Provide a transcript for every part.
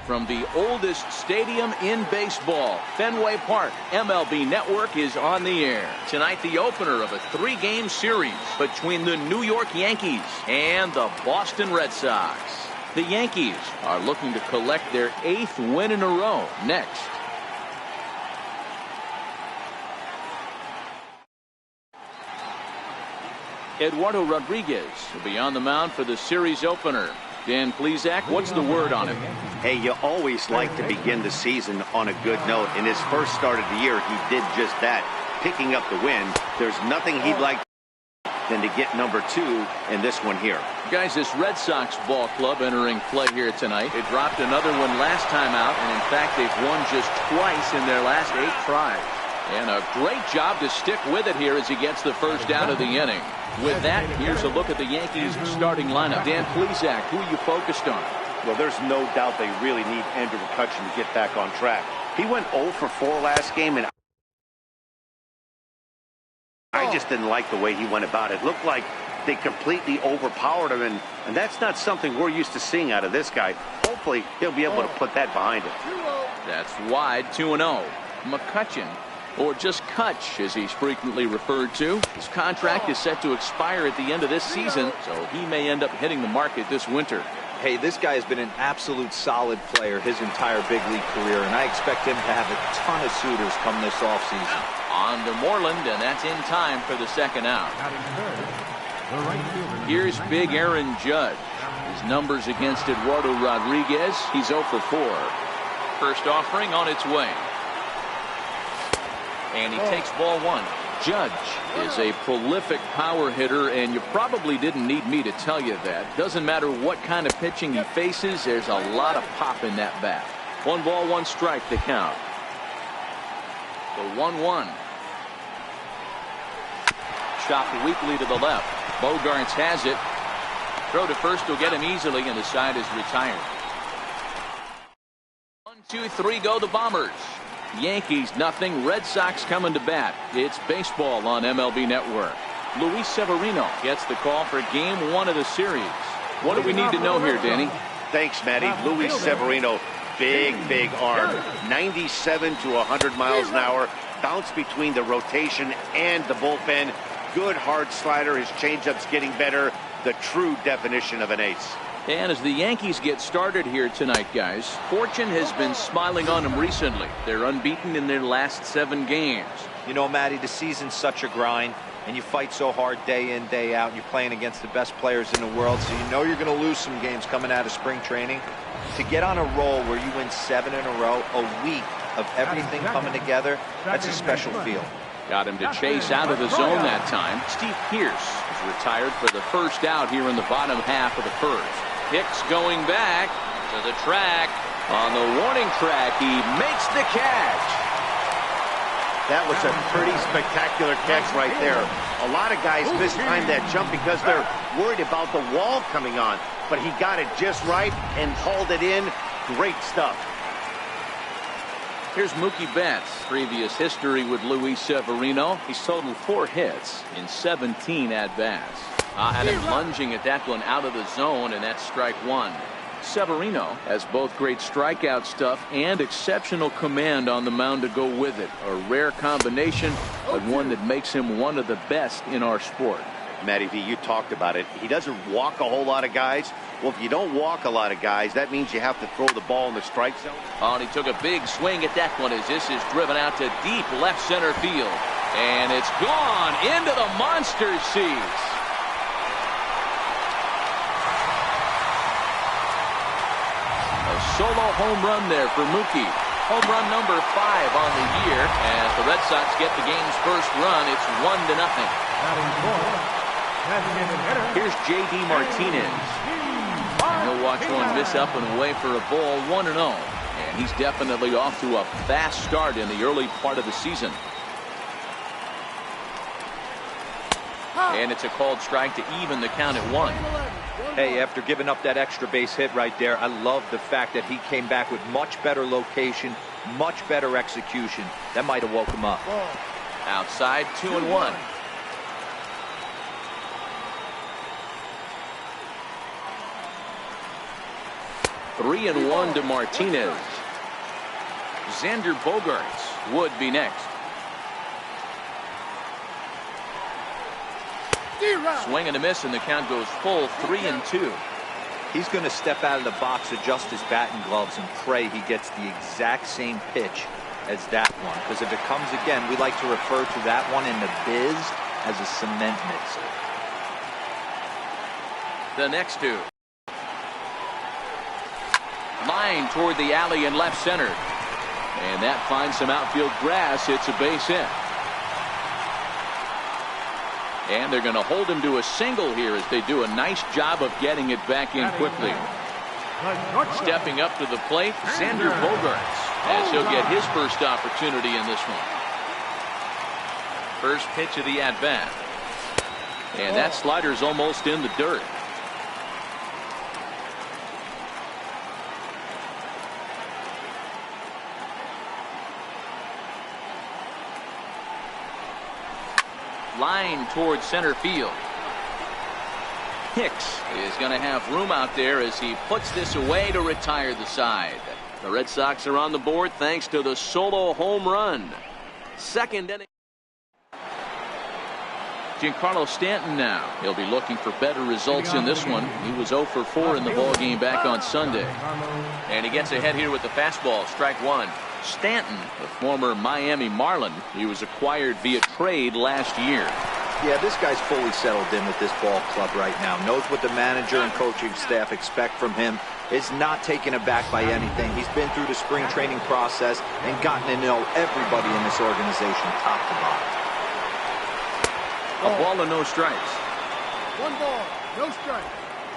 from the oldest stadium in baseball, Fenway Park. MLB Network is on the air. Tonight, the opener of a 3-game series between the New York Yankees and the Boston Red Sox. The Yankees are looking to collect their 8th win in a row next. Eduardo Rodriguez will be on the mound for the series opener. Dan Plesac, what's the word on him? Hey, you always like to begin the season on a good note. In his first start of the year, he did just that, picking up the win. There's nothing he'd like than to get number 2 in this one here. Guys, this Red Sox ball club entering play here tonight. It dropped another one last time out, and in fact, they've won just twice in their last 8 tries. And a great job to stick with it here as he gets the first out of the inning. With that, here's a look at the Yankees starting lineup. Dan Plesac, who are you focused on? Well, there's no doubt they really need Andrew McCutchen to get back on track. He went 0 for 4 last game, and I just didn't like the way he went about it. Looked like they completely overpowered him, and that's not something we're used to seeing out of this guy. Hopefully, he'll be able to put that behind him. That's wide, 2-0. McCutchen, or just Kutch, as he's frequently referred to. His contract is set to expire at the end of this season, so he may end up hitting the market this winter. Hey, this guy has been an absolute solid player his entire big league career, and I expect him to have a ton of suitors come this offseason. On to Moreland, and that's in time for the second out. Here's big Aaron Judge. His numbers against Eduardo Rodriguez, he's 0 for 4. First offering on its way. And he takes ball 1. Judge is a prolific power hitter, and you probably didn't need me to tell you that. Doesn't matter what kind of pitching he faces, there's a lot of pop in that bat. 1 ball, 1 strike to count. The 1-1. Chopped weakly to the left. Bogarts has it. Throw to first will get him easily, and the side is retired. 1, 2, 3 go the Bombers. Yankees nothing. Red Sox coming to bat. It's baseball on MLB Network. Luis Severino gets the call for game 1 of the series. What do we need to know here, Danny? Thanks, Matty. Luis Severino, big arm. 97 to 100 miles an hour. Bounce between the rotation and the bullpen. Good hard slider. His changeup's getting better. The true definition of an ace. And as the Yankees get started here tonight, guys, fortune has been smiling on them recently. They're unbeaten in their last 7 games. You know, Matty, the season's such a grind, and you fight so hard day in, day out, and you're playing against the best players in the world, so you know you're going to lose some games coming out of spring training. To get on a roll where you win 7 in a row, a week of everything coming together, that's a special feel. Got him to chase out of the zone that time. Steve Pearce is retired for the first out here in the bottom half of the first. Hicks going back to the track. On the warning track, he makes the catch. That was a pretty spectacular catch right there. A lot of guys mistime that jump because they're worried about the wall coming on. But he got it just right and hauled it in. Great stuff. Here's Mookie Betts. Previous history with Luis Severino. He's totaled 4 hits in 17 at-bats. Had him lunging at that one out of the zone, and that's strike 1. Severino has both great strikeout stuff and exceptional command on the mound to go with it. A rare combination, but one that makes him one of the best in our sport. Matty V, you talked about it. He doesn't walk a whole lot of guys. Well, if you don't walk a lot of guys, that means you have to throw the ball in the strike zone. Oh, and he took a big swing at that one as this is driven out to deep left center field. And it's gone into the monster seats. Solo home run there for Mookie. Home run number 5 on the year. As the Red Sox get the game's first run, it's 1-0. Here's J.D. Martinez. He'll watch one miss up and away for a ball, 1-0. And he's definitely off to a fast start in the early part of the season. And it's a called strike to even the count at 1. Hey, after giving up that extra base hit right there, I love the fact that he came back with much better location, much better execution. That might have woke him up. Outside, 2-1. 3-1 to Martinez. Xander Bogaerts would be next. Swing and a miss, and the count goes full 3-2. He's going to step out of the box, adjust his bat and gloves, and pray he gets the exact same pitch as that one. Because if it comes again, we like to refer to that one in the biz as a cement mixer. The next two. Line toward the alley in left center. And that finds some outfield grass. It's a base hit. And they're going to hold him to a single here as they do a nice job of getting it back in quickly. Stepping up to the plate, Xander Bogaerts, as he'll get his first opportunity in this one. First pitch of the at-bat. And that slider's almost in the dirt. Line towards center field. Hicks is going to have room out there as he puts this away to retire the side. The Red Sox are on the board thanks to the solo home run. Second inning. Giancarlo Stanton now. He'll be looking for better results in this one. He was 0 for 4 in the ballgame back on Sunday. And he gets ahead here with the fastball. Strike one. Stanton, the former Miami Marlin, he was acquired via trade last year. Yeah, this guy's fully settled in with this ball club right now. Knows what the manager and coaching staff expect from him. Is not taken aback by anything. He's been through the spring training process and gotten to know everybody in this organization top to bottom. A ball and no strikes. 1 ball, no strikes.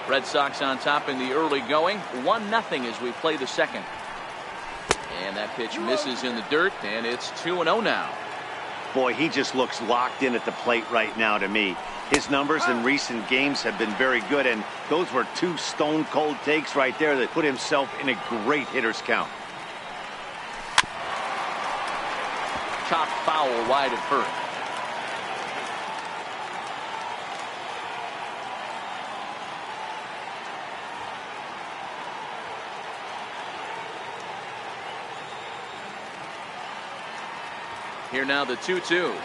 Red Sox on top in the early going. 1-0 as we play the second. And that pitch misses in the dirt, and it's 2-0 now. Boy, he just looks locked in at the plate right now to me. His numbers in recent games have been very good, and those were 2 stone-cold takes right there that put himself in a great hitter's count. Chop foul wide at first. Here now the 2-2.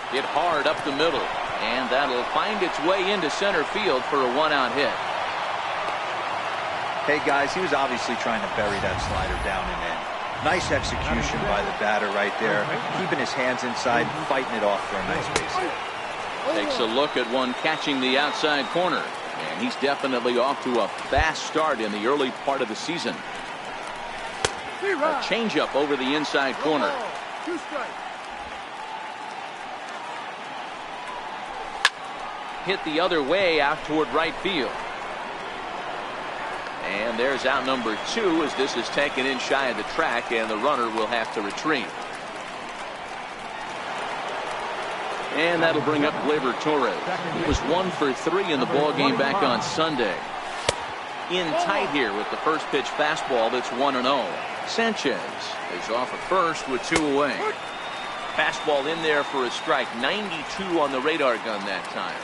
Hit hard up the middle, and that'll find its way into center field for a 1-out hit. Hey guys, he was obviously trying to bury that slider down and in. Nice execution by the batter right there, keeping his hands inside and fighting it off for a nice base hit. Takes a look at one catching the outside corner, and he's definitely off to a fast start in the early part of the season. A changeup over the inside corner. 2 strikes. Hit the other way out toward right field. And there's out number 2 as this is taken in shy of the track, and the runner will have to retreat. And that'll bring up Gleyber Torres. He was 1 for 3 in the ballgame back on Sunday. In tight here with the first pitch fastball that's 1-0. Sanchez is off at first with 2 away. Fastball in there for a strike. 92 on the radar gun that time.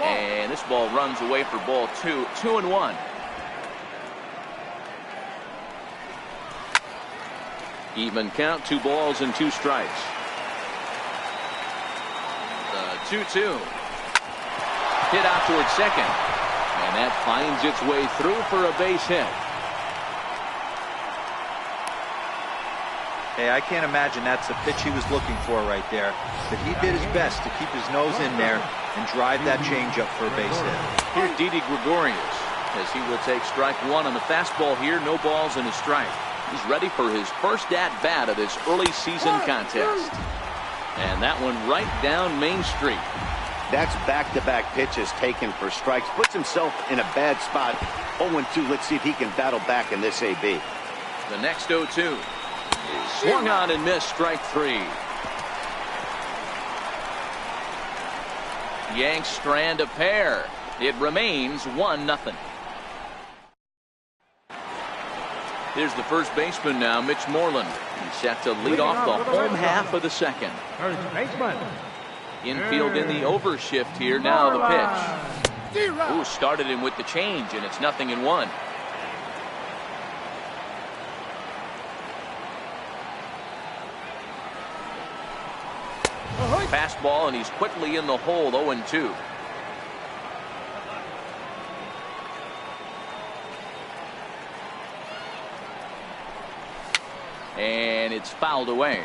And this ball runs away for ball 2. 2-1. Even count, 2 balls and 2 strikes. The 2-2. Hit out towards second. And that finds its way through for a base hit. Hey, I can't imagine that's the pitch he was looking for right there. But he did his best to keep his nose in there and drive that changeup for a base hit. Here's Didi Gregorius as he will take strike 1 on the fastball here. No balls and a strike. He's ready for his first at-bat of this early season contest. And that one right down Main Street. That's back-to-back pitches taken for strikes. Puts himself in a bad spot. 0-2. Let's see if he can battle back in this AB. The next 0-2 is swung on and missed, strike 3. Yanks strand a pair. It remains 1-0. Here's the first baseman now, Mitch Moreland. He's set to lead off the home half of the second. First baseman. Infield in the overshift here. Now the pitch. Ooh, started him with the change, and it's 0-1. Fastball, and he's quickly in the hole. 0-2. And it's fouled away.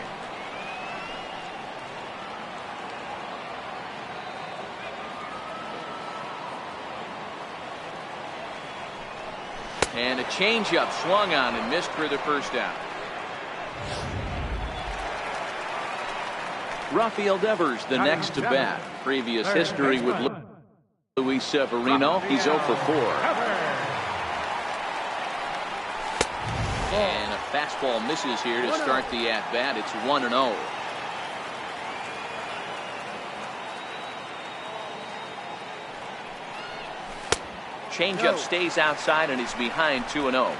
And a changeup swung on and missed for the first down. Rafael Devers, the next to bat. Previous history with Luis Severino. He's 0 for 4. And a fastball misses here to start the at-bat. It's 1-0. Changeup stays outside, and he's behind 2-0.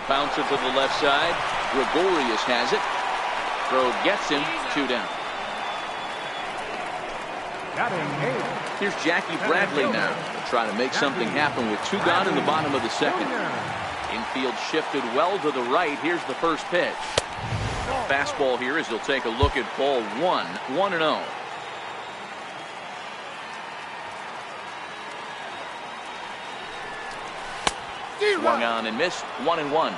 Bouncer to the left side. Gregorius has it. Throw gets him. 2 down. Here's Jackie Bradley now, trying to make something happen with 2 gone in the bottom of the second. Infield shifted well to the right. Here's the first pitch. Fastball here as he'll take a look at ball 1. 1-0. Swung on and missed. 1-1.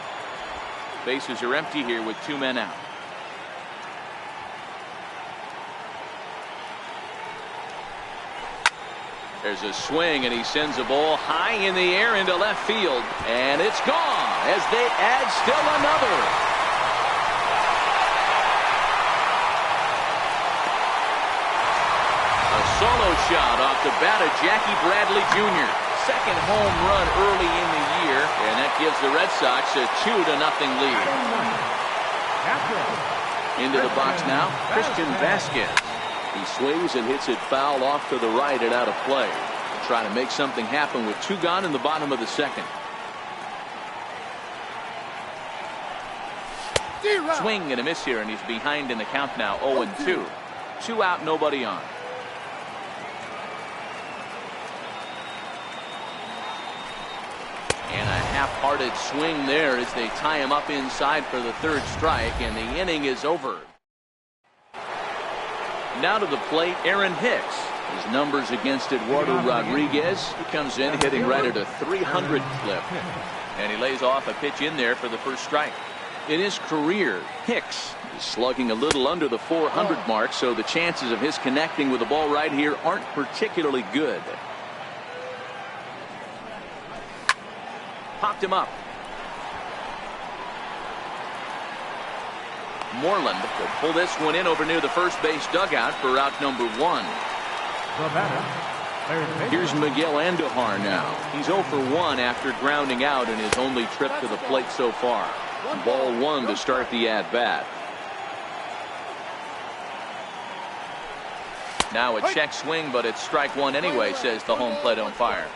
Bases are empty here with 2 men out. There's a swing, and he sends a ball high in the air into left field, and it's gone as they add still another. A solo shot off the bat of Jackie Bradley Jr. Second home run early in the year, and that gives the Red Sox a 2-0 lead. Into the box now, Christian Vasquez. He swings and hits it foul off to the right and out of play. Trying to make something happen with 2 gone in the bottom of the second. Swing and a miss here, and he's behind in the count now. 0-2. 2 out, nobody on. And a half-hearted swing there as they tie him up inside for the 3rd strike, and the inning is over. Now to the plate, Aaron Hicks. His numbers against Eduardo Rodriguez. He comes in hitting right at a 300 clip. And he lays off a pitch in there for the first strike. In his career, Hicks is slugging a little under the 400 mark, so the chances of his connecting with the ball right here aren't particularly good. Popped him up. Moreland will pull this one in over near the first base dugout for out number 1. Here's Miguel Andujar now. He's 0 for 1 after grounding out in his only trip to the plate so far. Ball 1 to start the at-bat. Now a check swing, but it's strike 1 anyway, says the home plate umpire.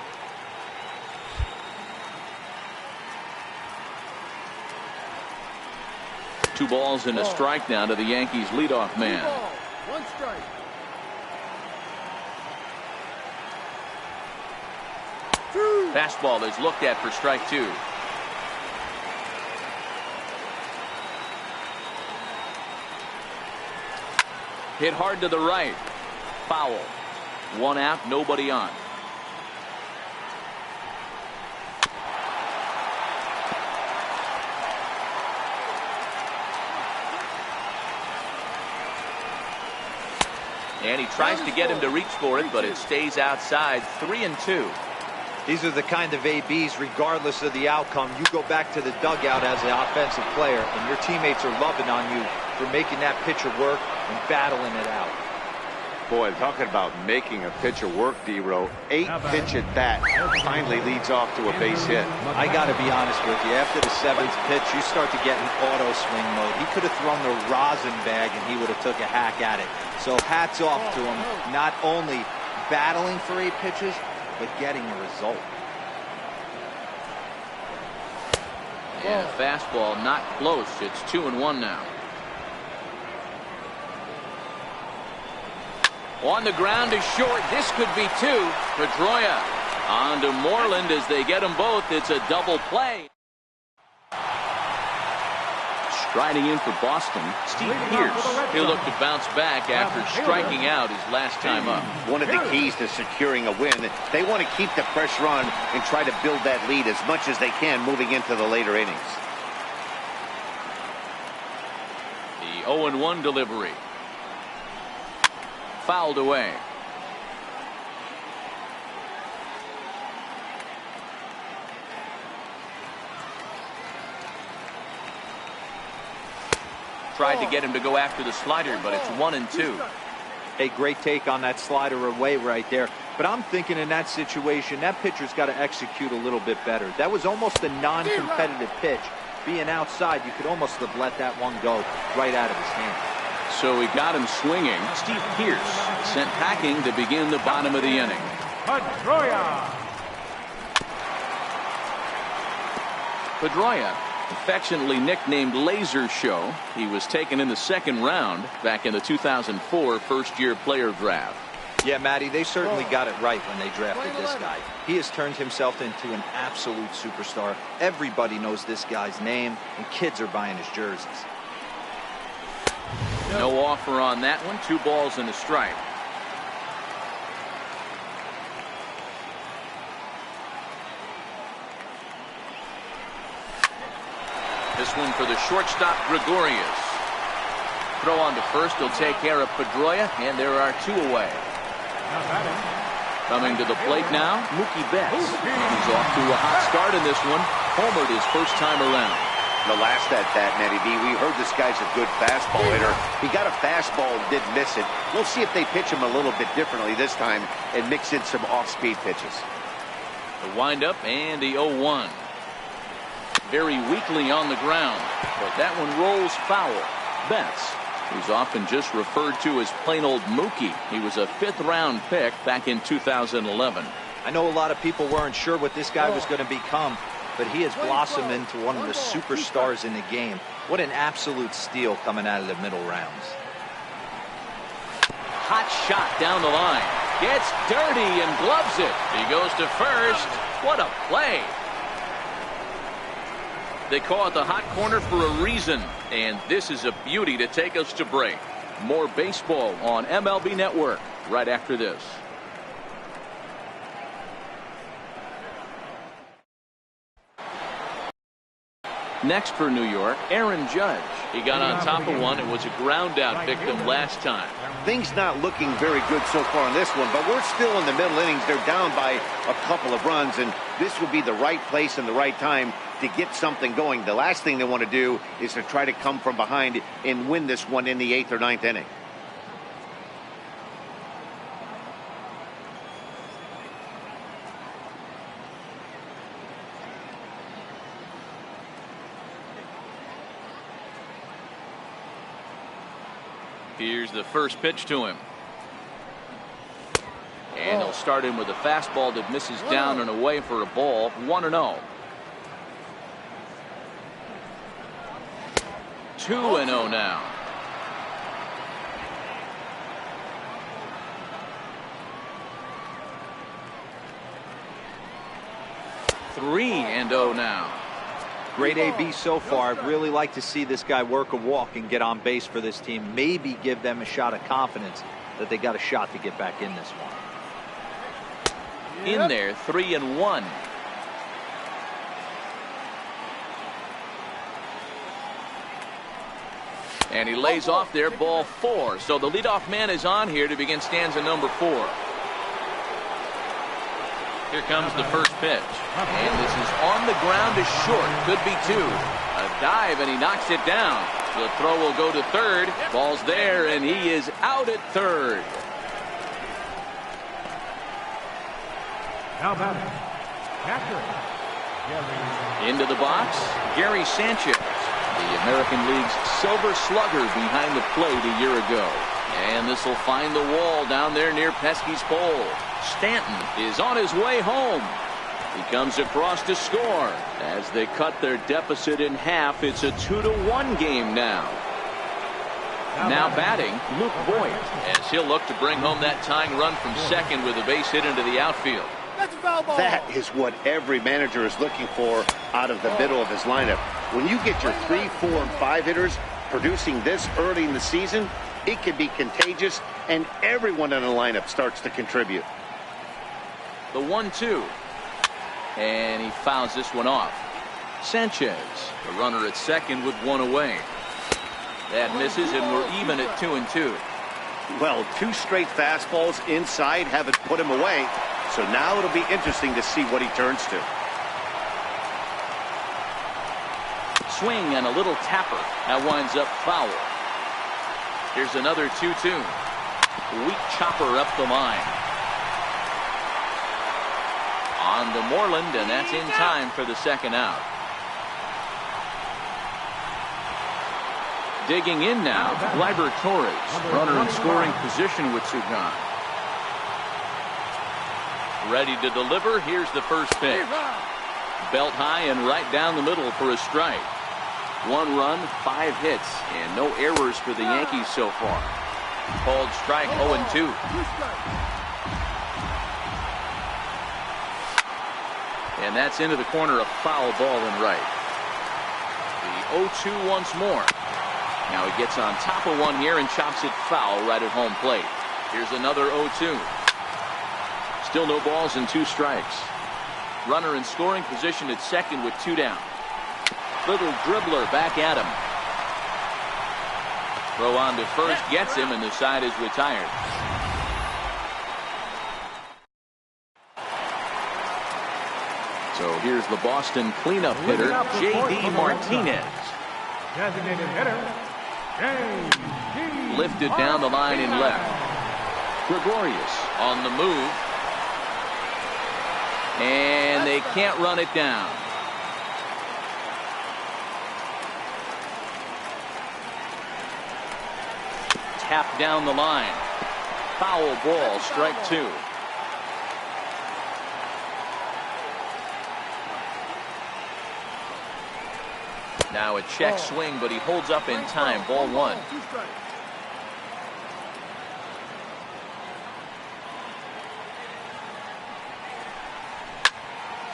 Two balls and a strike now to the Yankees leadoff man. 1 strike. Fastball is looked at for strike 2. Hit hard to the right. Foul. 1 out, nobody on. And he tries to get him to reach for it, but it stays outside. 3-2. These are the kind of ABs, regardless of the outcome, you go back to the dugout as an offensive player, and your teammates are loving on you for making that pitcher work and battling it out. Boy, talking about making a pitcher work, D-Row. 8-pitch at bat finally leads off to a base hit. I got to be honest with you. After the 7th pitch, you start to get in auto swing mode. He could have thrown the rosin bag and he would have took a hack at it. So hats off to him. Not only battling for 8 pitches, but getting a result. And a fastball not close. It's 2-1 now. On the ground is short. This could be 2. Pedroia on to Moreland as they get them both. It's a double play. Striding in for Boston, Steve Pearce. He'll look to bounce back after striking out his last time up. One of the keys to securing a win, they want to keep the pressure on and try to build that lead as much as they can moving into the later innings. The 0-1 delivery. Fouled away. Tried to get him to go after the slider, but it's 1-2. A great take on that slider away right there. But I'm thinking in that situation, that pitcher's got to execute a little bit better. That was almost a non-competitive pitch. Being outside, you could almost have let that one go right out of his hand. So he got him swinging. Steve Pearce sent packing to begin the bottom of the inning. Pedroia, affectionately nicknamed Laser Show. He was taken in the 2nd round back in the 2004 first-year player draft. Yeah, Matty, they certainly got it right when they drafted this guy. He has turned himself into an absolute superstar. Everybody knows this guy's name, and kids are buying his jerseys. No offer on that one. 2 balls and a strike. This one for the shortstop, Gregorius. Throw on to first. He'll take care of Pedroia, and there are 2 away. Coming to the plate now, Mookie Betts. He's off to a hot start in this one. Homered his first time around. The last at bat, Matty B, we heard this guy's a good fastball hitter. He got a fastball and did miss it. We'll see if they pitch him a little bit differently this time and mix in some off-speed pitches. The windup and the 0-1. Very weakly on the ground, but that one rolls foul. Betts, who's often just referred to as plain old Mookie. He was a 5th-round pick back in 2011. I know a lot of people weren't sure what this guy was going to become, but he has blossomed into one of the superstars in the game. What an absolute steal coming out of the middle rounds. Hot shot down the line. Gets dirty and gloves it. He goes to first. What a play. They call it the hot corner for a reason, and this is a beauty to take us to break. More baseball on MLB Network right after this. Next for New York, Aaron Judge. He got on top of one and was a ground out victim last time. Things not looking very good so far in this one, but we're still in the middle innings. They're down by a couple of runs, and this would be the right place and the right time to get something going. The last thing they want to do is to try to come from behind and win this one in the 8th or 9th inning. Here's the first pitch to him. And they'll start him with a fastball that misses down and away for a ball. 1-0. 2-0 now. Three and 0 now. Great AB so far. I'd really like to see this guy work a walk and get on base for this team. Maybe give them a shot of confidence that they got a shot to get back in this one. In there, 3-1. And he lays off there, ball 4. So the leadoff man is on here to begin stanza number 4. Here comes the first pitch. And this is on the ground is short. Could be 2. A dive, and he knocks it down. The throw will go to third. Ball's there, and he is out at third. Now batting, catcher, Gary. Into the box, Gary Sanchez, the American League's silver slugger behind the plate a year ago. And this will find the wall down there near Pesky's pole. Stanton is on his way home. He comes across to score. As they cut their deficit in half, it's a 2-1 game now. Now batting, Luke Voigt, as he'll look to bring home that tying run from second with a base hit into the outfield. That's a foul ball. That is what every manager is looking for out of the middle of his lineup. When you get your 3, 4, and 5 hitters producing this early in the season, it can be contagious, and everyone in the lineup starts to contribute. The 1-2. And he fouls this one off. Sanchez, the runner at second with one away. That misses, and we're even at 2-2. Well, 2 straight fastballs inside haven't put him away, so now it'll be interesting to see what he turns to. Swing and a little tapper. That winds up foul. Here's another 2-2. Weak chopper up the line. On to Moreland, and that's in time for the second out. Digging in now, Gleyber Torres, runner in scoring position with two gone. Ready to deliver. Here's the first pitch. Belt high and right down the middle for a strike. 1 run, 5 hits, and no errors for the Yankees so far. Called strike 0-2. And that's into the corner, a foul ball in right. The 0-2 once more. Now he gets on top of one here and chops it foul right at home plate. Here's another 0-2. Still no balls and 2 strikes. Runner in scoring position at second with 2 down. Little dribbler back at him. Throw on to first gets him, and the side is retired. So here's the Boston cleanup hitter, J.D. Martinez. Designated hitter, J.D. Lifted down the line in left. Gregorius on the move. And they can't run it down. Tap down the line. Foul ball, strike 2. Now a check swing, but he holds up in time. Ball 1.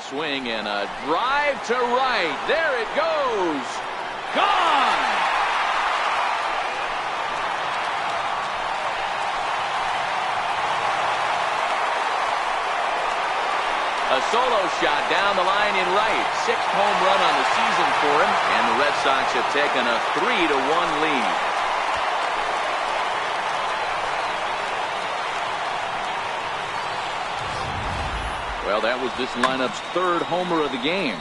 Swing and a drive to right. There it goes. Gone. A solo shot down the line in right. 6th home run on the season for him, and the Red Sox have taken a 3-1 lead. Well, that was this lineup's 3rd homer of the game.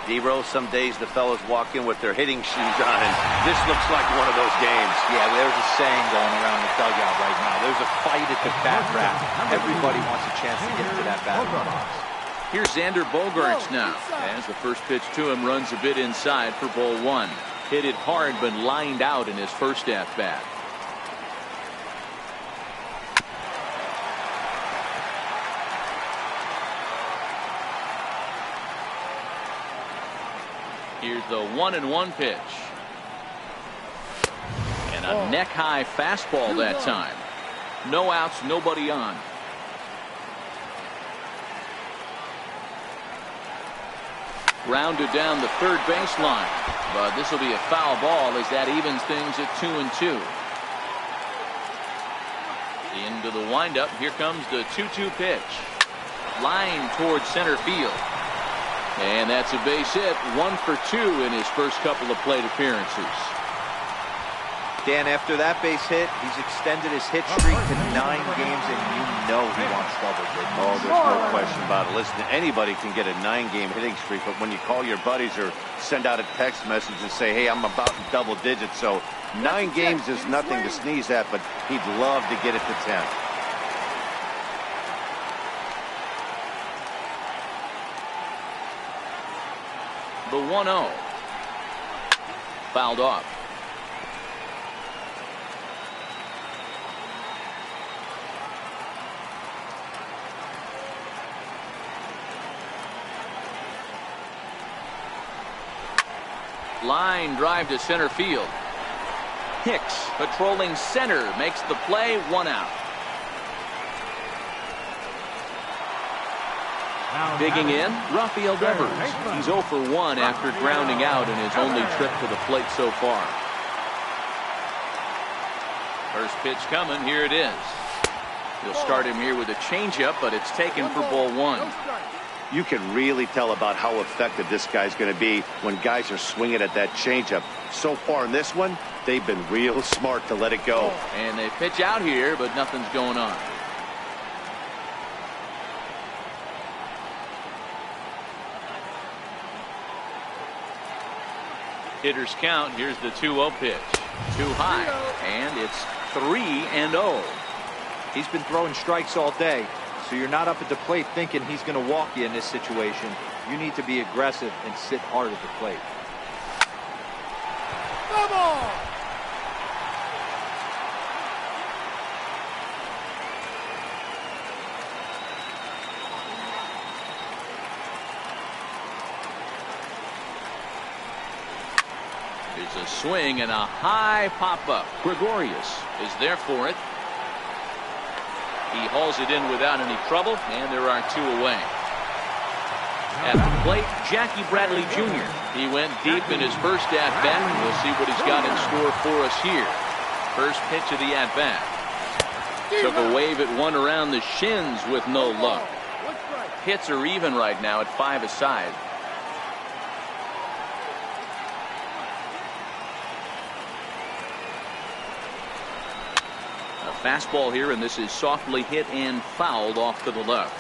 D-Row, some days the fellas walk in with their hitting shoes on, and this looks like one of those games. Yeah, there's a saying going around the dugout right now. There's a fight at the bat rack. Everybody wants a chance to get to that batting box. Here's Xander Bogaerts now, as the first pitch to him runs a bit inside for ball 1. Hit it hard, but lined out in his first at-bat. Here's the 1-1 pitch. And a neck-high fastball that time. No outs, nobody on. Grounded down the third baseline. But this will be a foul ball as that evens things at 2-2. Into the windup. Here comes the 2-2 pitch. Line towards center field. And that's a base hit. 1 for 2 in his first couple of plate appearances. Dan, after that base hit, he's extended his hit streak to 9 games, and you know he wants double digits. Oh, there's no question about it. Listen, anybody can get a 9-game hitting streak, but when you call your buddies or send out a text message and say, hey, I'm about in double digits, so 9 games is nothing to sneeze at, but he'd love to get it to 10. The 1-0. Fouled off. Line drive to center field. Hicks patrolling center makes the play. 1 out. Digging in, Rafael Devers. He's 0 for 1 after grounding out in his only trip to the plate so far. First pitch coming. Here it is. He'll start him here with a changeup, but it's taken for ball 1. You can really tell about how effective this guy's going to be when guys are swinging at that changeup. So far in this one, they've been real smart to let it go. And they pitch out here, but nothing's going on. Hitters count. Here's the 2-0 pitch. Too high, and it's 3-0. He's been throwing strikes all day, so you're not up at the plate thinking he's going to walk you in this situation. You need to be aggressive and sit hard at the plate. There's a swing and a high pop-up. Gregorius is there for it. He hauls it in without any trouble, and there are 2 away. At the plate, Jackie Bradley Jr. He went deep in his first at-bat, and we'll see what he's got in store for us here. First pitch of the at-bat. Took a wave at one around the shins with no luck. Hits are even right now at 5 aside. Fastball here, and this is softly hit and fouled off to the left.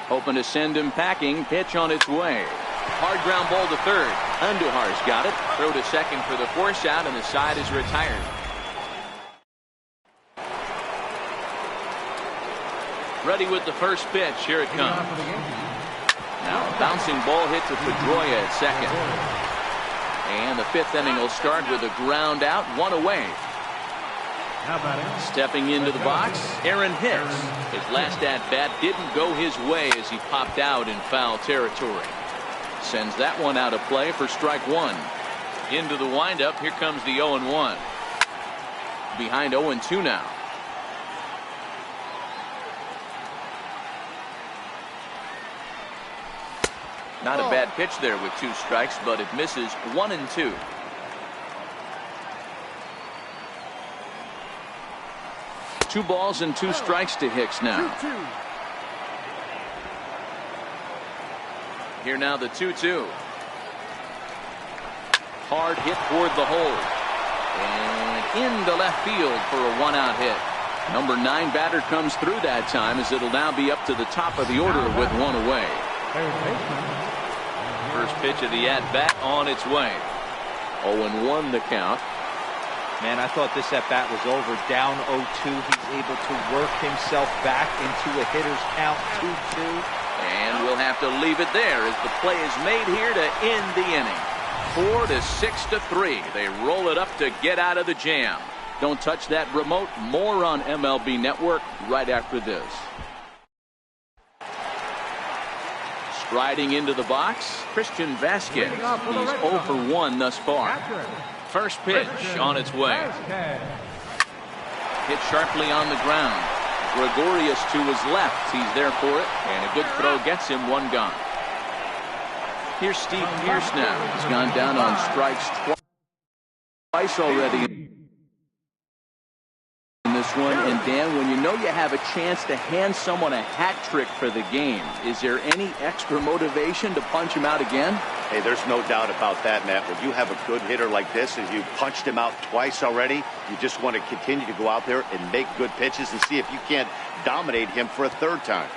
Hoping to send him packing. Pitch on its way. Hard ground ball to third. Andujar's got it. Throw to second for the force out, and the side is retired. Ready with the first pitch. Here it comes. Now a bouncing ball hit to Pedroia at second. And the 5th inning will start with a ground out, 1 away. Stepping into the box, Aaron Hicks. His last at-bat didn't go his way as he popped out in foul territory. Sends that one out of play for strike 1. Into the windup, here comes the 0-1. Behind 0-2 now. Not a bad pitch there with 2 strikes, but it misses. 1-2. Two balls and 2 strikes to Hicks now. Here now the 2-2. Hard hit toward the hole. And into left field for a 1-out hit. Number 9 batter comes through that time, as it'll now be up to the top of the order with 1 away. First pitch of the at-bat on its way. 0-1 the count. Man, I thought this at-bat was over. Down 0-2. He's able to work himself back into a hitter's count. 2-2. And we'll have to leave it there as the play is made here to end the inning. 4-6-3. They roll it up to get out of the jam. Don't touch that remote. More on MLB Network right after this. Striding into the box, Christian Vasquez. He's 0 for 1 thus far. First pitch on its way. Hit sharply on the ground. Gregorius to his left. He's there for it. And a good throw gets him 1 gone. Here's Steve Pearce now. He's gone down on strikes twice already in this one. And Dan, when you know you have a chance to hand someone a hat trick for the game, is there any extra motivation to punch him out again? Hey, there's no doubt about that, Matt. When you have a good hitter like this, and you punched him out twice already, you just want to continue to go out there and make good pitches and see if you can't dominate him for a 3rd time.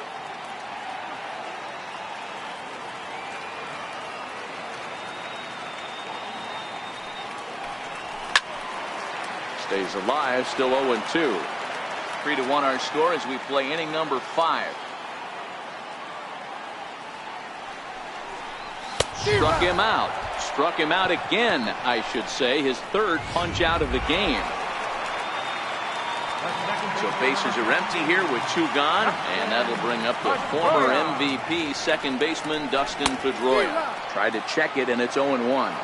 Stays alive, still 0-2. 3-1 our score as we play inning number 5. Struck him out. Struck him out again, I should say. His third punch out of the game. So bases are empty here with 2 gone, and that'll bring up the former MVP second baseman Dustin Pedroia. Tried to check it, and it's 0-1.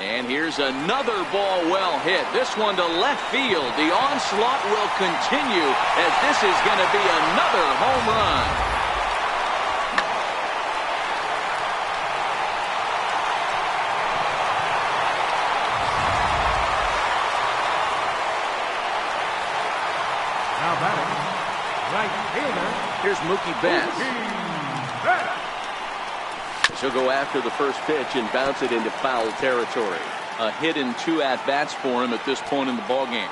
And here's another ball well hit. This one to left field. The onslaught will continue as this is going to be another home run. Now batting, right fielder. Here's Mookie Betts. He'll go after the first pitch and bounce it into foul territory. A hit in 2 at-bats for him at this point in the ballgame.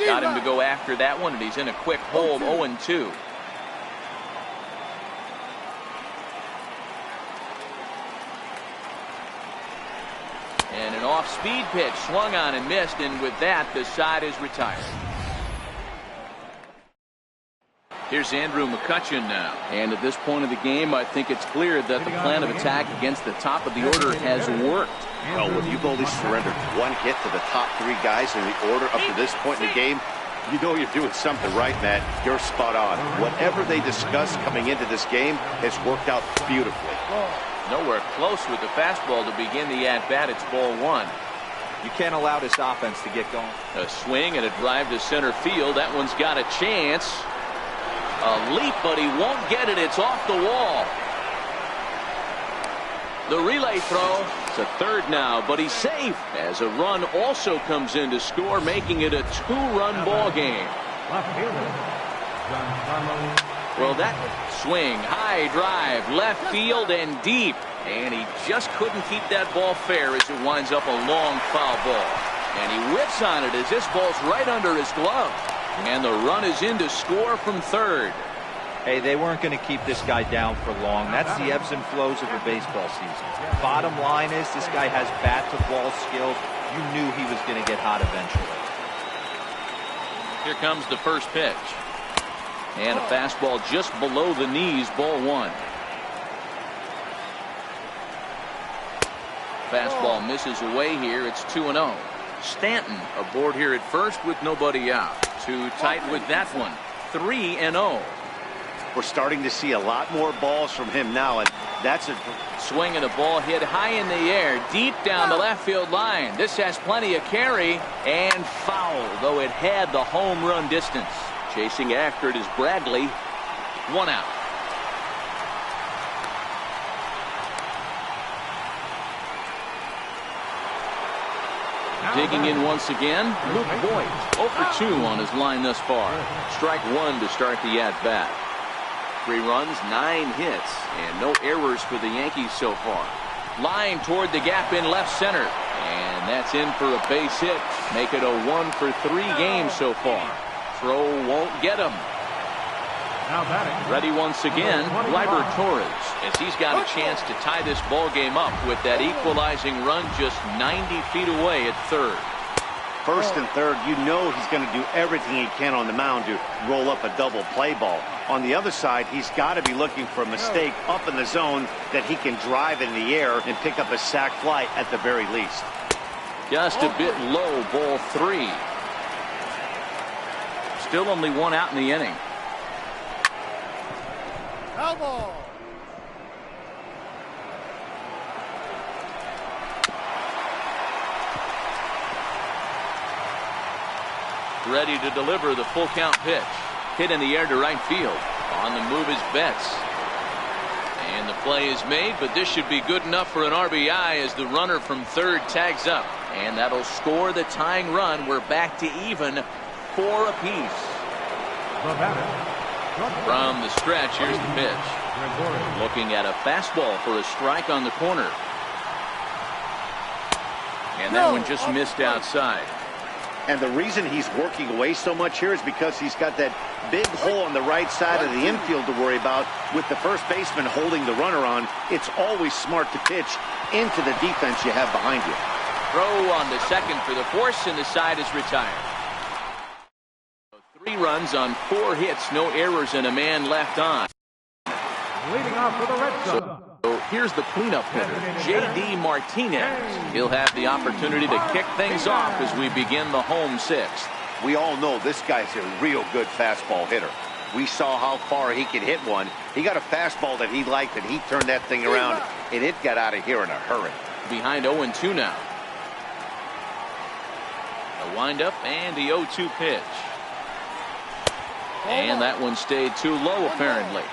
Got him to go after that one, and he's in a quick hold, 0-2. And an off-speed pitch swung on and missed, and with that, the side is retired. Here's Andrew McCutchen now. And at this point of the game, I think it's clear that the plan of attack against the top of the order has worked. Well, when you've only surrendered 1 hit to the top 3 guys in the order up to this point in the game, you know you're doing something right, Matt. You're spot on. Whatever they discussed coming into this game has worked out beautifully. Nowhere close with the fastball to begin the at-bat. It's ball 1. You can't allow this offense to get going. A swing and a drive to center field. That one's got a chance. A leap, but he won't get it. It's off the wall. The relay throw. It's a third now, but he's safe as a run also comes in to score, making it a 2-run ball game. Well, that swing, high drive, left field and deep, and he just couldn't keep that ball fair as it winds up a long foul ball. And he whips on it as this ball's right under his glove. And the run is in to score from third. Hey, they weren't going to keep this guy down for long. That's the ebbs and flows of a baseball season. Bottom line is this guy has bat-to-ball skills. You knew he was going to get hot eventually. Here comes the first pitch. And a fastball just below the knees, ball 1. Fastball misses away here. It's 2-0. Stanton aboard here at first with nobody out. Too tight with that one. 3-0. We're starting to see a lot more balls from him now, and that's a swing and a ball hit high in the air, deep down the left field line. This has plenty of carry and foul, though it had the home run distance. Chasing after it is Bradley. 1 out. Digging in once again, Luke Voigt. 0 for 2 on his line thus far. Strike 1 to start the at-bat. 3 runs, 9 hits, and no errors for the Yankees so far. Line toward the gap in left center. And that's in for a base hit. Make it a 1 for 3 games so far. Throw won't get him. Ready once again, Gleyber Torres, as he's got a chance to tie this ball game up with that equalizing run just 90 feet away at third. First and third, you know he's going to do everything he can on the mound to roll up a double play ball. On the other side, he's got to be looking for a mistake up in the zone that he can drive in the air and pick up a sac fly at the very least. Just a bit low, ball 3. Still only 1 out in the inning. Elbow. Ready to deliver the full count pitch. Hit in the air to right field. On the move is Betts. And the play is made, but this should be good enough for an RBI as the runner from third tags up. And that'll score the tying run. We're back to even 4 apiece. From the stretch, here's the pitch. Looking at a fastball for a strike on the corner. And that one just missed outside. And the reason he's working away so much here is because he's got that big hole on the right side of the infield to worry about. With the first baseman holding the runner on, it's always smart to pitch into the defense you have behind you. Throw on the second for the force, and the side is retired. 3 runs on 4 hits, no errors, and a man left on. Leading off for the Red Sox. So here's the cleanup hitter, J.D. Martinez. He'll have the opportunity to kick things off as we begin the home 6th. We all know this guy's a real good fastball hitter. We saw how far he could hit one. He got a fastball that he liked, and he turned that thing around, and it got out of here in a hurry. Behind 0-2 now. A windup and the 0-2 pitch. And that one stayed too low, apparently.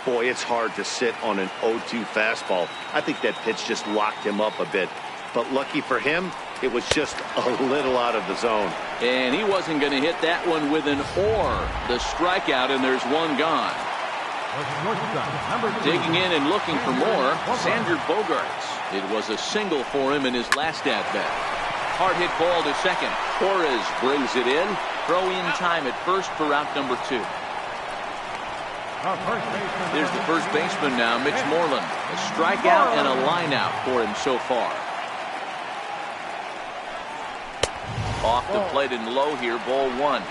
Boy, it's hard to sit on an 0-2 fastball. I think that pitch just locked him up a bit. But lucky for him, it was just a little out of the zone. And he wasn't going to hit that one with an or. The strikeout, and there's one gone. Digging in and looking for more, Xander Bogaerts. It was a single for him in his last at-bat. Hard hit ball to second. Torres brings it in. Throw in time at first for out number 2. There's the first baseman now, Mitch Moreland. A strikeout and a line out for him so far. Off the plate and low here, ball 1.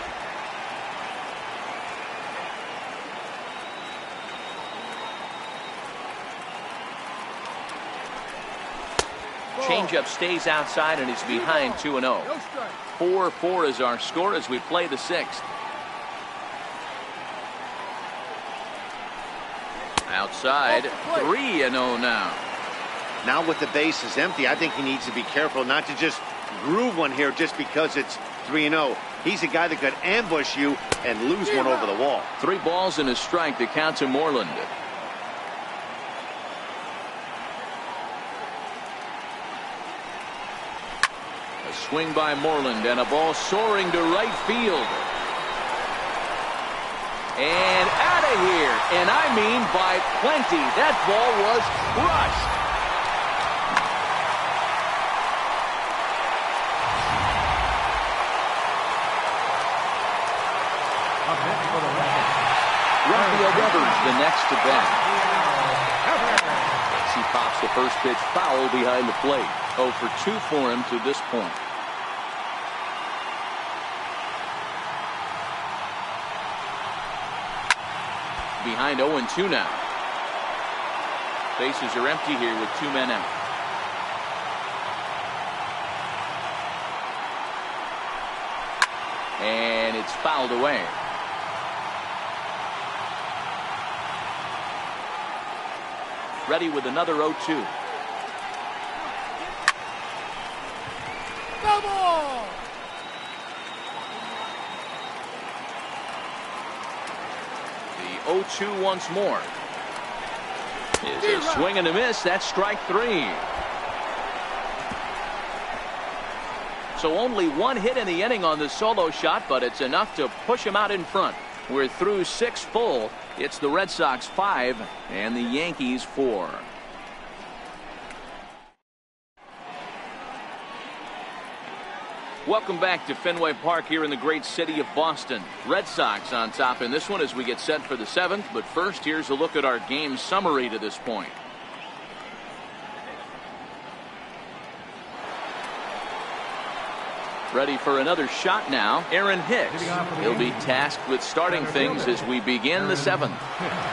Changeup stays outside and is behind 2-0. 4-4 is our score as we play the 6th. Outside, 3-0 now. Now with the bases empty, I think he needs to be careful not to just groove one here just because it's 3-0. He's a guy that could ambush you and lose one over the wall. 3 balls and a strike to count to Moreland. A swing by Moreland and a ball soaring to right field. And out of here. And I mean by plenty. That ball was crushed. Rafael Devers the next to bat. As he pops the first pitch foul behind the plate. 0 for 2 for him to this point. Behind 0-2 now. Bases are empty here with 2 men out. And it's fouled away. Ready with another 0-2. Double! The 0-2 once more. Is a swing and a miss. That's strike 3. So only 1 hit in the inning on the solo shot, but it's enough to push him out in front. We're through 6 full. It's the Red Sox 5 and the Yankees 4. Welcome back to Fenway Park here in the great city of Boston. Red Sox on top in this one as we get set for the 7th. But first, here's a look at our game summary to this point. Ready for another shot now, Aaron Hicks. He'll be tasked with starting things as we begin the 7th.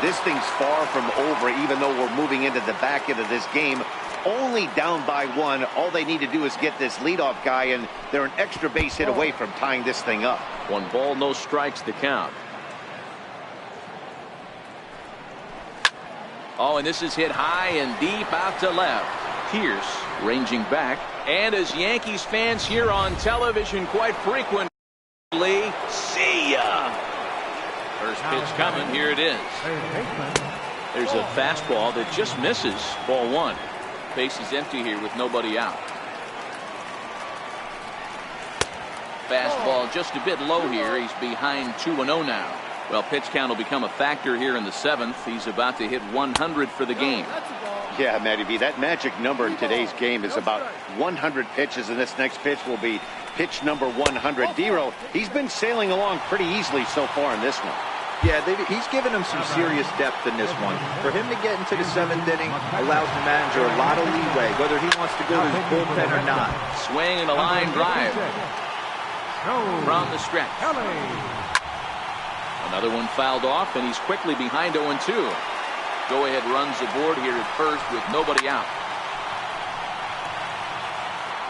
This thing's far from over, even though we're moving into the back end of this game. Only down by 1. All they need to do is get this leadoff guy, and they're an extra base hit away from tying this thing up. 1 ball, no strikes to count. Oh, and this is hit high and deep out to left. Pierce ranging back. And as Yankees fans here on television quite frequently, see ya. First pitch coming. Here it is. There's a fastball that just misses. Ball 1. Base is empty here with nobody out. Fastball just a bit low here. He's behind 2-0 now. Well, pitch count will become a factor here in the 7th. He's about to hit 100 for the game. Yeah, Matty B, that magic number in today's game is about 100 pitches, and this next pitch will be pitch number 100. D-Roll, he's been sailing along pretty easily so far in this one. Yeah, he's given him some serious depth in this one. For him to get into the 7th inning allows the manager a lot of leeway, whether he wants to go to his bullpen or not. Swing and a line drive from the stretch. Another one fouled off, and he's quickly behind 0-2. Go-ahead runs aboard here at first with nobody out.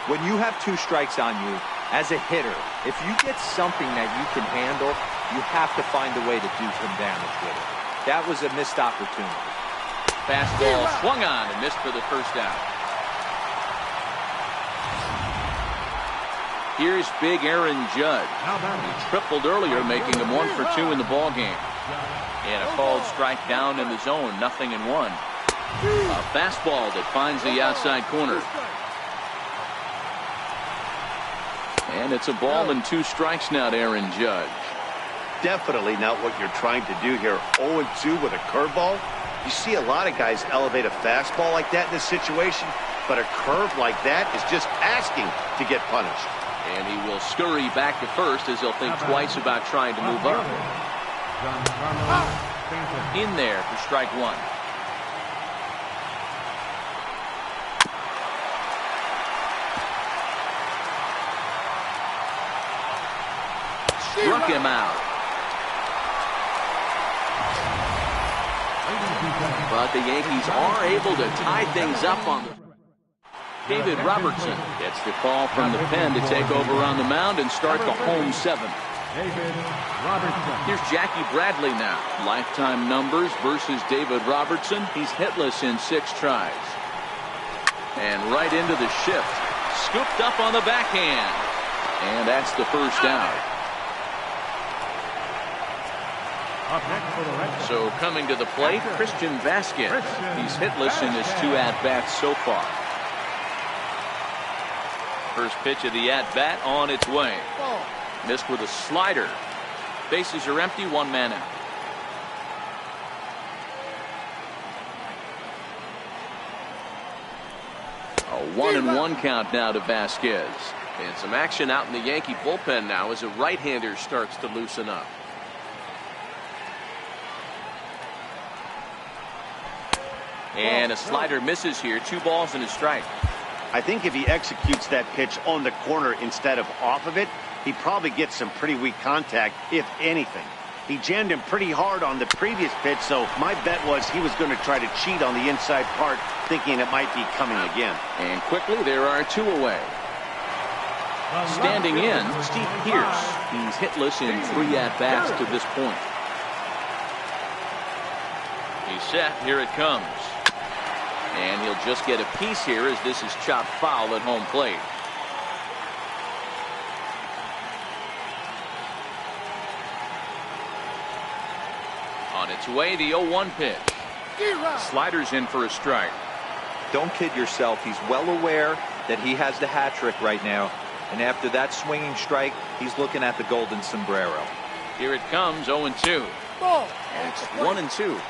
When you have 2 strikes on you, as a hitter, if you get something that you can handle, you have to find a way to do some damage with it. That was a missed opportunity. Fastball swung on and missed for the first out. Here's big Aaron Judge. He tripled earlier, making him 1 for 2 in the ballgame. And a called strike down in the zone, 0-1. A fastball that finds the outside corner. And it's a ball and 2 strikes now to Aaron Judge. Definitely not what you're trying to do here. 0-2 with a curveball. You see a lot of guys elevate a fastball like that in this situation, but a curve like that is just asking to get punished. And he will scurry back to first as he'll think twice about trying to move up. In there for strike 1. Struck him out. But the Yankees are able to tie things up on the... David Robertson gets the call from the pen to take over on the mound and start the home 7th. David Robertson. Here's Jackie Bradley now. Lifetime numbers versus David Robertson. He's hitless in 6 tries. And right into the shift. Scooped up on the backhand. And that's the first out. So coming to the plate, Christian Vasquez. He's hitless in his 2 at-bats so far. First pitch of the at-bat on its way. Missed with a slider. Bases are empty, 1 man out. A 1-1 count now to Vasquez. And some action out in the Yankee bullpen now as a right-hander starts to loosen up. And a slider misses here. 2 balls and a strike. I think if he executes that pitch on the corner instead of off of it, he probably gets some pretty weak contact, if anything. He jammed him pretty hard on the previous pitch, so my bet was he was going to try to cheat on the inside part, thinking it might be coming again. And quickly, there are 2 away. Standing in, Steve Pearce. He's hitless in 3 at-bats to this point. He's set. Here it comes. And he'll just get a piece here as this is chopped foul at home plate. On its way, the 0-1 pitch. Sliders in for a strike. Don't kid yourself. He's well aware that he has the hat trick right now. And after that swinging strike, he's looking at the golden sombrero. Here it comes, 0-2. And it's 1-2.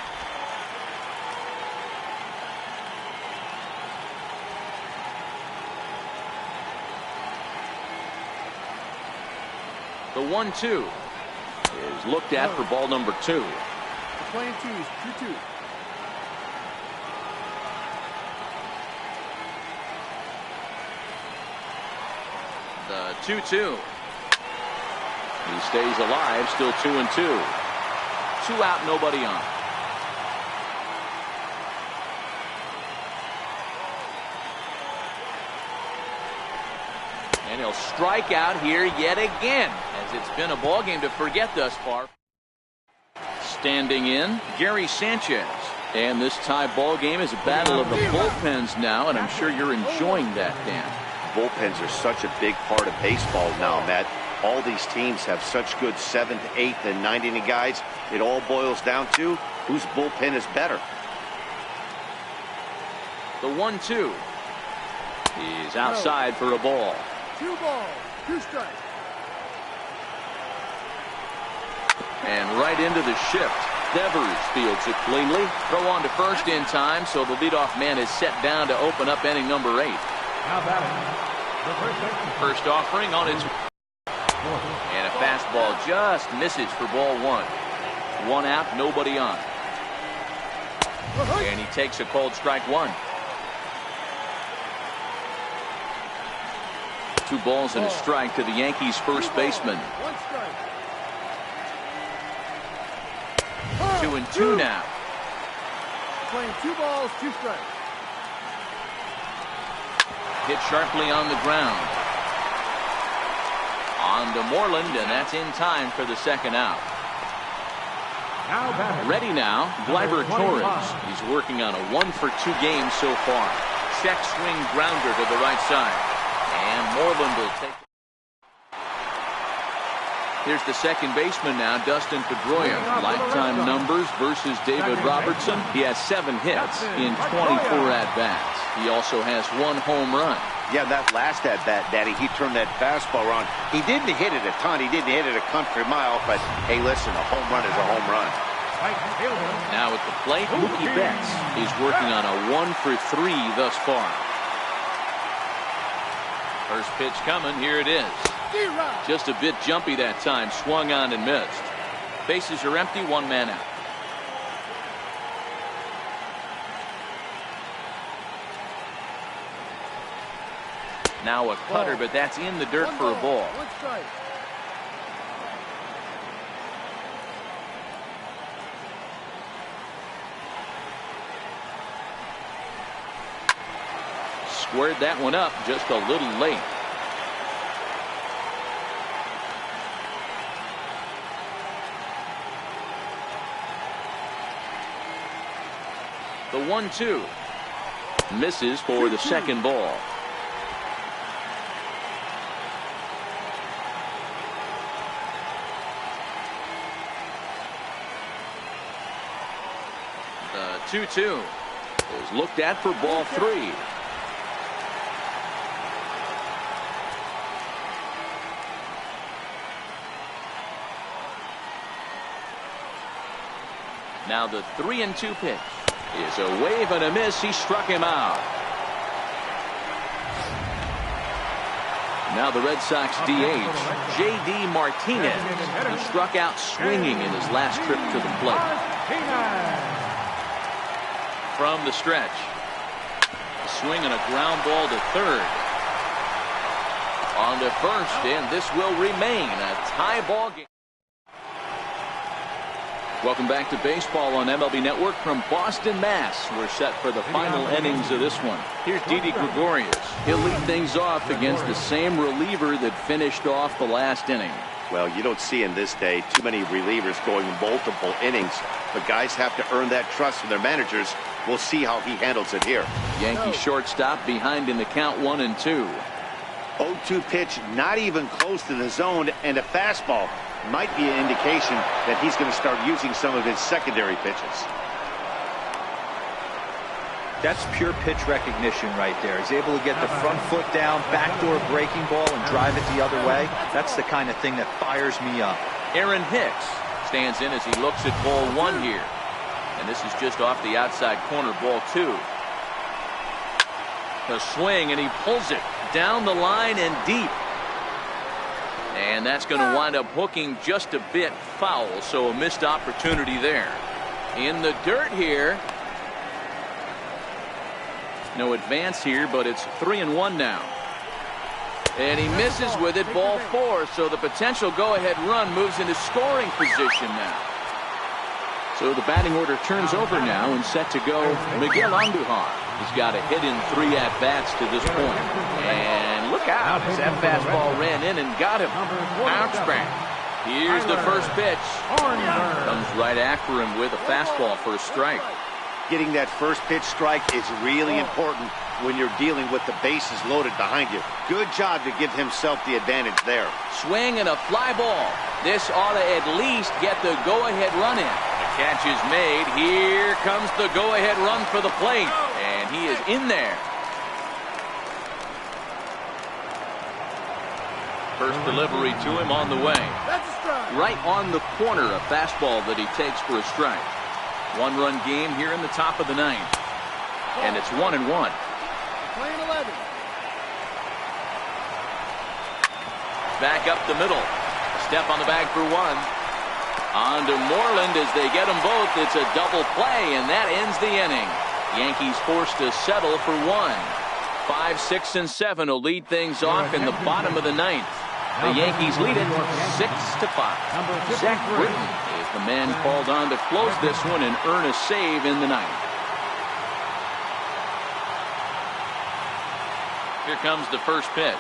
The 1-2 is looked at for ball number 2. Playing 2s, 2-2. The 2-2. He stays alive, still 2-2. 2 out, nobody on. And he'll strike out here yet again, as it's been a ball game to forget thus far. Standing in, Gary Sanchez. And this tie ball game is a battle of the bullpens now, and I'm sure you're enjoying that, Dan. Bullpens are such a big part of baseball now, Matt. All these teams have such good 7th, 8th, and 9th inning guys. It all boils down to whose bullpen is better. The 1-2. He's outside for a ball. 2 balls, 2 strikes. And right into the shift. Devers fields it cleanly. Throw on to first in time, so the leadoff man is set down to open up inning number 8. Now batting, the First offering on its and a fastball just misses for ball 1. 1 out, nobody on. And he takes a cold strike 1. 2 balls and a strike to the Yankees first baseman. 2-2 now. playing 2 balls, 2 strikes. Hit sharply on the ground. On to Moreland, and that's in time for the second out. Now batting. Ready now, Gleyber Torres. He's working on a 1-for-2 game so far. Check swing grounder to the right side. And Moreland will take it. Here's the second baseman now, Dustin Pedroia. Lifetime numbers versus David Robertson. He has 7 hits in 24 at-bats. He also has 1 home run. Yeah, that last at-bat, Daddy, he turned that fastball around. He didn't hit it a ton. He didn't hit it a country mile. But, hey, listen, a home run is a home run. Now at the plate, Mookie Betts is working on a 1-for-3 thus far. First pitch coming. Here it is. Just a bit jumpy that time. Swung on and missed. Bases are empty. 1 man out. Now a cutter, but that's in the dirt for a ball. 1 strike. Squared that one up just a little late. The 1-2 misses for the second ball. The 2-2 is looked at for ball 3. Now the 3-2 pitch is a wave and a miss. He struck him out. Now the Red Sox DH, J.D. Martinez. He struck out swinging in his last trip to the plate. From the stretch, a swing and a ground ball to third. On to first, and this will remain a tie ball game. Welcome back to baseball on MLB Network from Boston, Mass. We're set for the final innings of this one. Here's Didi Gregorius. He'll lead things off against the same reliever that finished off the last inning. Well, you don't see in this day too many relievers going multiple innings, but guys have to earn that trust from their managers. We'll see how he handles it here. Yankee shortstop behind in the count 1-2. 0-2 pitch, not even close to the zone, and a fastball might be an indication that he's going to start using some of his secondary pitches. That's pure pitch recognition right there. He's able to get the front foot down, backdoor breaking ball, and drive it the other way. That's the kind of thing that fires me up. Aaron Hicks stands in as he looks at ball 1 here. And this is just off the outside corner, ball 2. A swing, and he pulls it down the line and deep. And that's going to wind up hooking just a bit foul, so a missed opportunity there. In the dirt here. No advance here, but it's 3-1 now. And he misses with it, ball 4, so the potential go-ahead run moves into scoring position now. So the batting order turns over now, and set to go Miguel Andujar. He's got a hit in 3 at-bats to this point. And look out, as that fastball ran in and got him. Bounce back. Here's the first pitch. Comes right after him with a fastball for a strike. Getting that first pitch strike is really important when you're dealing with the bases loaded behind you. Good job to give himself the advantage there. Swing and a fly ball. This ought to at least get the go-ahead run in. The catch is made. Here comes the go-ahead run for the plate. And he is in there. First delivery to him on the way. right on the corner, a fastball that he takes for a strike. One-run game here in the top of the ninth. And it's 1-1. Playing 11. Back up the middle. Step on the bag for one. On to Moreland as they get them both. It's a double play, and that ends the inning. Yankees forced to settle for one. 5, 6, and 7 will lead things off in the bottom of the ninth. The Yankees lead it 6-5. Zach Britton is the man called on to close this one and earn a save in the ninth. Here comes the first pitch.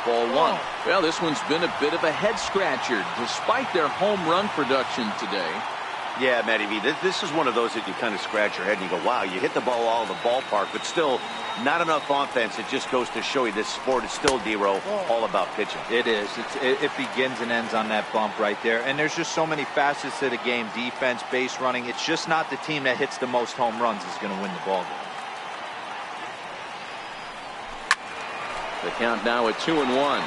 Ball one. Well, this one's been a bit of a head scratcher despite their home run production today. Yeah, Matty V, this is one of those that you kind of scratch your head and you go, wow, you hit the ball all in the ballpark, but still not enough offense. It just goes to show you this sport is still, D-Row, all about pitching. It is. It begins and ends on that bump right there. And there's just so many facets to the game. Defense, base running. It's just not the team that hits the most home runs is going to win the ball game. The count now at 2-1.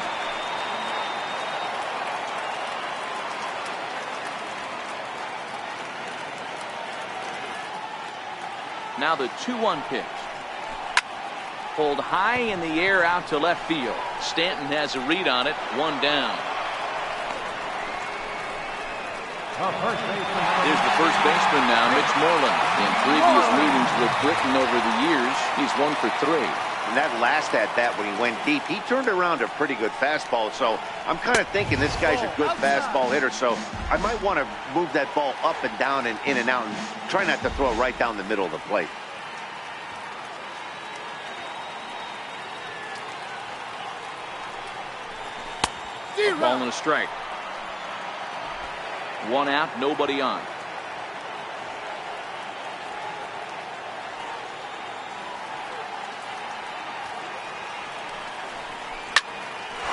Now the 2-1 pitch. Pulled high in the air out to left field. Stanton has a read on it. One down. Here's the first baseman now, Mitch Moreland. In previous meetings with Britton over the years, he's 1 for 3. And that last at-bat when he went deep, he turned around a pretty good fastball. So I'm kind of thinking this guy's a good fastball hitter. So I might want to move that ball up and down and in and out and try not to throw it right down the middle of the plate. A ball and a strike. One out, nobody on.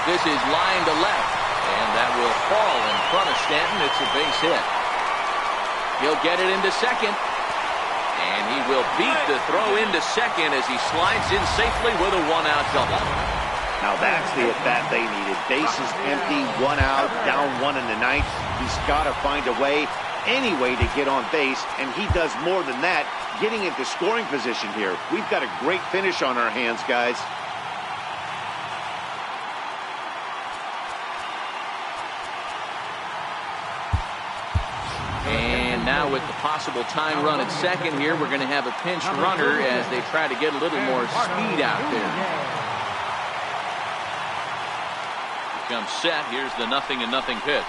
This is line to left, and that will fall in front of Stanton. It's a base hit. He'll get it into second, and he will beat the throw into second as he slides in safely with a one-out double. Now that's the at-bat they needed. Bases empty, one out, down one in the ninth. He's got to find a way, any way to get on base, and he does more than that, getting into scoring position here. We've got a great finish on our hands, guys. And now with the possible tying run at second here, we're going to have a pinch runner as they try to get a little more speed out there. Comes set. Here's the 0-0 pitch.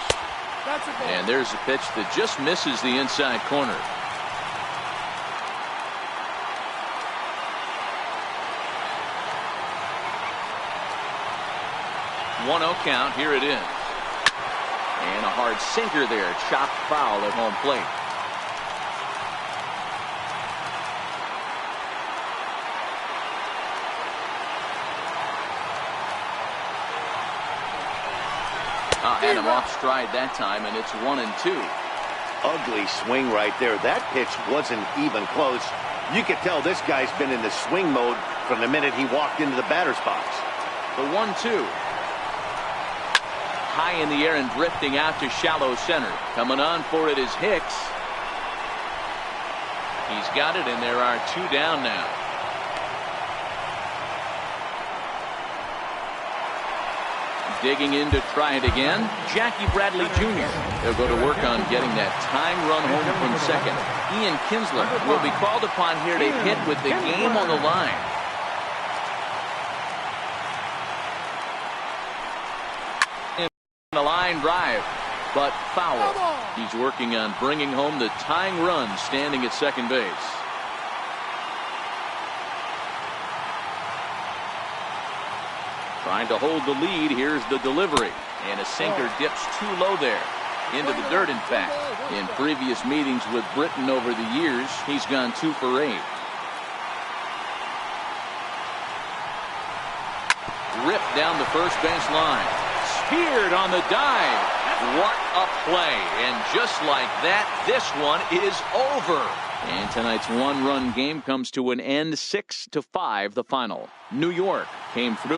And there's a pitch that just misses the inside corner. One 0 count. Here it is. And a hard sinker there. Chopped foul at home plate. Had him off stride that time, and it's 1-2. Ugly swing right there. That pitch wasn't even close. You could tell this guy's been in the swing mode from the minute he walked into the batter's box. The 1-2. High in the air and drifting out to shallow center. Coming on for it is Hicks. He's got it, and there are 2 down now. Digging in to try it again, Jackie Bradley Jr. He'll go to work on getting that tying run home from second. Ian Kinsler will be called upon here to hit with the game on the line. A line drive, but foul. He's working on bringing home the tying run standing at second base. Trying to hold the lead. Here's the delivery. And a sinker dips too low there. Into the dirt, in fact. In previous meetings with Britton over the years, he's gone 2 for 8. Ripped down the first base line. Speared on the dive. What a play. And just like that, this one is over. And tonight's one-run game comes to an end. 6-5 the final. New York came through.